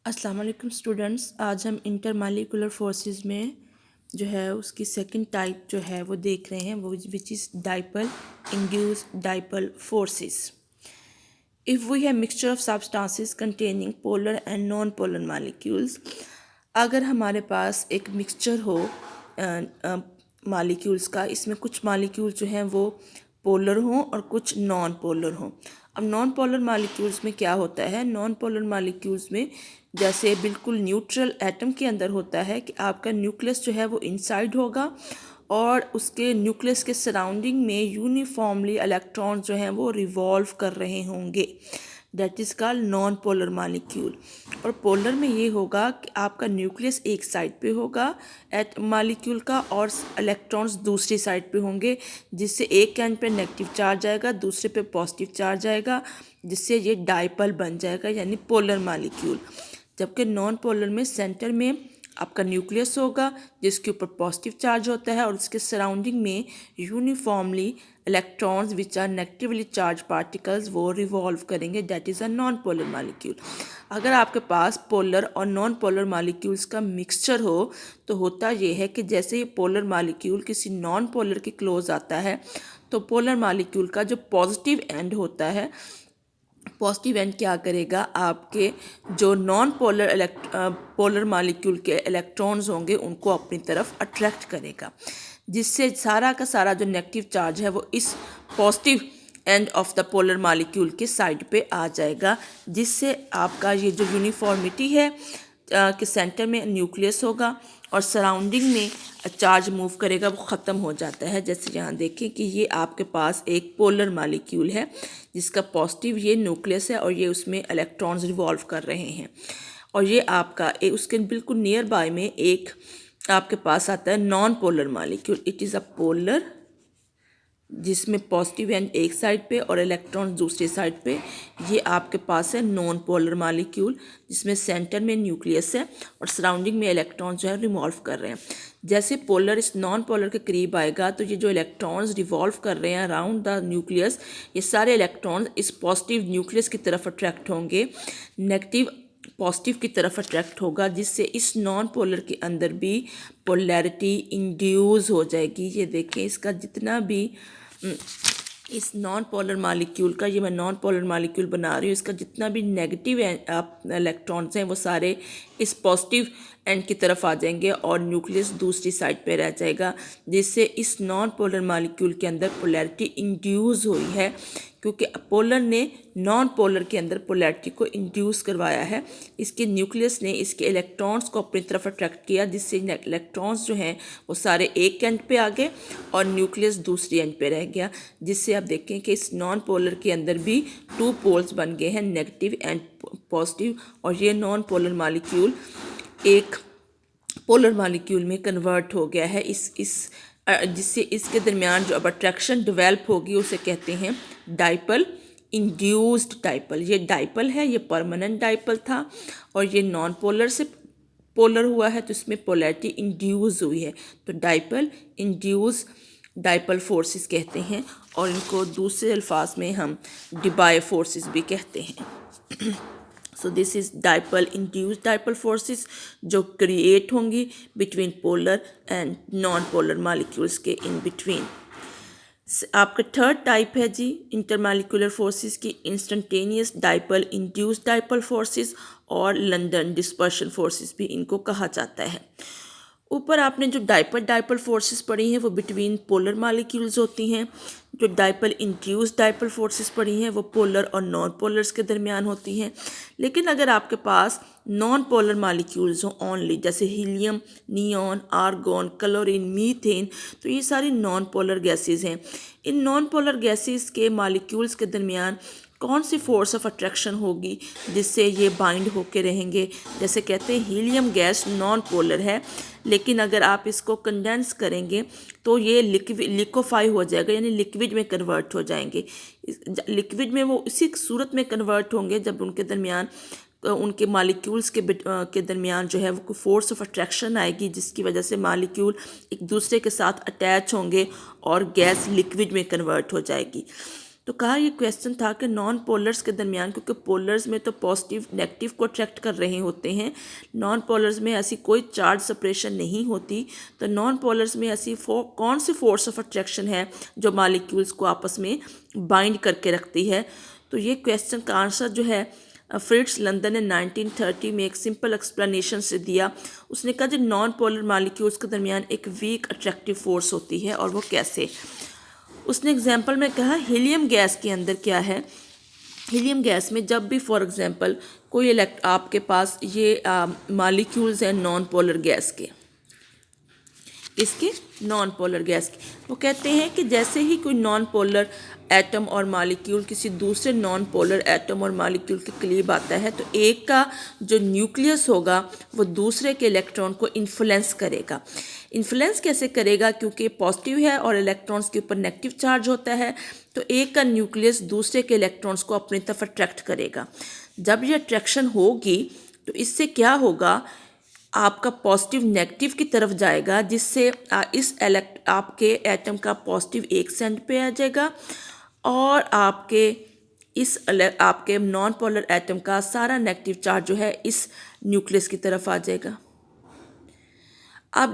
अस्सलाम वालेकुम स्टूडेंट्स। आज हम इंटरमालिकुलर फोर्सेस में जो है उसकी सेकंड टाइप जो है वो देख रहे हैं, वो which is dipole induced dipole forces. If we have mixture of substances containing polar and non polar molecules, अगर हमारे पास एक मिक्सचर हो मालिक्यूल्स का, इसमें कुछ मालिक्यूल जो हैं वो पोलर हों और कुछ नॉन पोलर हों। अब नॉन पोलर मालिक्यूल्स में क्या होता है, नॉन पोलर मालिक्यूल्स में जैसे बिल्कुल न्यूट्रल एटम के अंदर होता है कि आपका न्यूक्लियस जो है वो इनसाइड होगा और उसके न्यूक्लियस के सराउंडिंग में यूनिफॉर्मली इलेक्ट्रॉन जो हैं वो रिवॉल्व कर रहे होंगे, that is called non polar molecule. और पोलर में ये होगा कि आपका न्यूक्लियस एक साइड पे होगा एट मालिक्यूल का और इलेक्ट्रॉन्स दूसरी साइड पे होंगे, जिससे एक एंड पे नेगेटिव चार्ज आएगा, दूसरे पे पॉजिटिव चार्ज आएगा, जिससे ये डाइपल बन जाएगा यानी पोलर मालिक्यूल। जबकि नॉन पोलर में सेंटर में आपका न्यूक्लियस होगा जिसके ऊपर पॉजिटिव चार्ज होता है और उसके सराउंडिंग में uniformly electrons which are negatively charge particles वो रिवॉल्व करेंगे, that is a non polar molecule. अगर आपके पास पोलर और नॉन पोलर मालिक्यूल्स का मिक्सचर हो तो होता ये है कि जैसे ही पोलर मालिक्यूल किसी नॉन पोलर के क्लोज आता है तो पोलर मालिक्यूल का जो पॉजिटिव एंड होता है, पॉजिटिव एंड क्या करेगा, आपके जो नॉन पोलर पोलर मालिक्यूल के इलेक्ट्रॉन्स होंगे उनको अपनी तरफ अट्रैक्ट करेगा, जिससे सारा का सारा जो नेगेटिव चार्ज है वो इस positive end of the polar molecule के साइड पे आ जाएगा, जिससे आपका ये जो यूनिफॉर्मिटी है कि सेंटर में न्यूक्लियस होगा और सराउंडिंग में चार्ज मूव करेगा, वो ख़त्म हो जाता है। जैसे यहाँ देखें कि ये आपके पास एक पोलर मालिक्यूल है जिसका पॉजिटिव ये न्यूक्लियस है और ये उसमें इलेक्ट्रॉन्स रिवॉल्व कर रहे हैं, और ये आपका उसके बिल्कुल नियर बाय में एक आपके पास आता है non polar molecule. It is a polar जिसमें पॉजिटिव एंड एक साइड पे और इलेक्ट्रॉन दूसरी साइड पे। ये आपके पास है नॉन पोलर मालिक्यूल जिसमें सेंटर में न्यूक्लियस है और सराउंडिंग में इलेक्ट्रॉन्स जो है रिवॉल्व कर रहे हैं। जैसे पोलर इस नॉन पोलर के करीब आएगा तो ये जो इलेक्ट्रॉन्स रिवॉल्व कर रहे हैं अराउंड द न्यूक्लियस, ये सारे इलेक्ट्रॉन्स इस पॉजिटिव न्यूक्लियस की तरफ अट्रैक्ट होंगे, नेगेटिव पॉजिटिव की तरफ अट्रैक्ट होगा, जिससे इस नॉन पोलर के अंदर भी पोलैरिटी इंड्यूस हो जाएगी। ये देखें इसका जितना भी इस नॉन पोलर मालिक्यूल का, ये मैं नॉन पोलर मालिक्यूल बना रही हूँ, इसका जितना भी नेगेटिव इलेक्ट्रॉन्स हैं वो सारे इस पॉजिटिव एंड की तरफ आ जाएंगे और न्यूक्लियस दूसरी साइड पे रह जाएगा, जिससे इस नॉन पोलर मालिक्यूल के अंदर पोलैरिटी इंड्यूस हुई है, क्योंकि पोलर ने नॉन पोलर के अंदर पोलैरिटी को इंड्यूस करवाया है। इसके न्यूक्लियस ने इसके इलेक्ट्रॉन्स को अपनी तरफ अट्रैक्ट किया, जिससे इलेक्ट्रॉन्स जो हैं वो सारे एक एंड पे आ गए और न्यूक्लियस दूसरी एंड पे रह गया, जिससे आप देखें कि इस नॉन पोलर के अंदर भी टू पोल्स बन गए हैं, नेगेटिव एंड पॉजिटिव, और ये नॉन पोलर मालिक्यूल एक पोलर मालिक्यूल में कन्वर्ट हो गया है। जिससे इसके दरमियान जो अब अट्रैक्शन डेवलप होगी उसे कहते हैं डाइपल इंड्यूस्ड डाइपल। ये डाइपल है, ये परमानेंट डाइपल था और ये नॉन पोलर से पोलर हुआ है तो इसमें पोलैरिटी इंड्यूस हुई है, तो डाइपल इंड्यूस डाइपल फोर्सेस कहते हैं, और इनको दूसरे अल्फाज में हम डिबाई फोर्सेस भी कहते हैं। So this is dipole induced dipole forces जो क्रिएट होंगी between polar and non polar molecules के इन बिटवीन। आपका थर्ड टाइप है जी इंटरमालिक्यूलर फोर्सेस की instantaneous dipole induced dipole forces, और लंदन डिस्पर्शन फोर्सेस भी इनको कहा जाता है। ऊपर आपने जो डाइपल फोर्सेस पढ़ी हैं वो बिटवीन पोलर मालिक्यूल्स होती हैं, जो डाइपल इंड्यूस्ड डाइपल फोर्सेस पढ़ी हैं वो पोलर और नॉन पोलर्स के दरमियान होती हैं। लेकिन अगर आपके पास नॉन पोलर मालिक्यूल्स हो ओनली, जैसे helium, neon, argon, chlorine, methane, तो ये सारी नॉन पोलर गैसेस हैं। इन नॉन पोलर गैसेस के मालिक्यूल्स के दरमियान कौन सी फोर्स ऑफ अट्रैक्शन होगी जिससे ये बाइंड होके रहेंगे। जैसे कहते हैं हीलियम गैस नॉन पोलर है, लेकिन अगर आप इसको कंडेंस करेंगे तो ये लिक्विफाई हो जाएगा, यानी लिक्विड में कन्वर्ट हो जाएंगे। लिक्विड में वो इसी सूरत में कन्वर्ट होंगे जब उनके दरमियान उनके मालिक्यूल्स के दरमियान जो है वो फोर्स ऑफ अट्रैक्शन आएगी, जिसकी वजह से मालिक्यूल एक दूसरे के साथ अटैच होंगे और गैस लिक्विड में कन्वर्ट हो जाएगी। तो कहा ये क्वेश्चन था कि नॉन पोलर्स के दरमियान, क्योंकि पोलर्स में तो पॉजिटिव नेगेटिव को अट्रैक्ट कर रहे होते हैं, नॉन पोलर्स में ऐसी कोई चार्ज सेपरेशन नहीं होती, तो नॉन पोलर्स में ऐसी कौन सी फोर्स ऑफ अट्रैक्शन है जो मॉलिक्यूल्स को आपस में बाइंड करके रखती है। तो ये क्वेश्चन का आंसर जो है फ्रिट्ज लंदन ने 1930 में एक सिंपल एक्सप्लेनेशन से दिया। उसने कहा जो नॉन पोलर मॉलिक्यूल्स के दरमियान एक वीक अट्रैक्टिव फोर्स होती है, और वो कैसे। उसने एग्जांपल में कहा हीलियम गैस के अंदर क्या है, हीलियम गैस में जब भी फॉर एग्जांपल कोई आपके पास ये मॉलिक्यूल्स हैं नॉन पोलर गैस के, इसके नॉन पोलर गैस के, वो कहते हैं कि जैसे ही कोई नॉन पोलर एटम और मॉलिक्यूल किसी दूसरे नॉन पोलर एटम और मॉलिक्यूल के करीब आता है, तो एक का जो न्यूक्लियस होगा वो दूसरे के इलेक्ट्रॉन को इन्फ्लुएंस करेगा। इन्फ्लुएंस कैसे करेगा, क्योंकि पॉजिटिव है और इलेक्ट्रॉन्स के ऊपर नेगेटिव चार्ज होता है, तो एक का न्यूक्लियस दूसरे के इलेक्ट्रॉन्स को अपनी तरफ अट्रैक्ट करेगा। जब ये अट्रैक्शन होगी तो इससे क्या होगा, आपका पॉजिटिव नेगेटिव की तरफ जाएगा, जिससे आपके एटम का पॉजिटिव एक सेंट पे आ जाएगा और आपके नॉन पोलर एटम का सारा नेगेटिव चार्ज जो है इस न्यूक्लियस की तरफ आ जाएगा। अब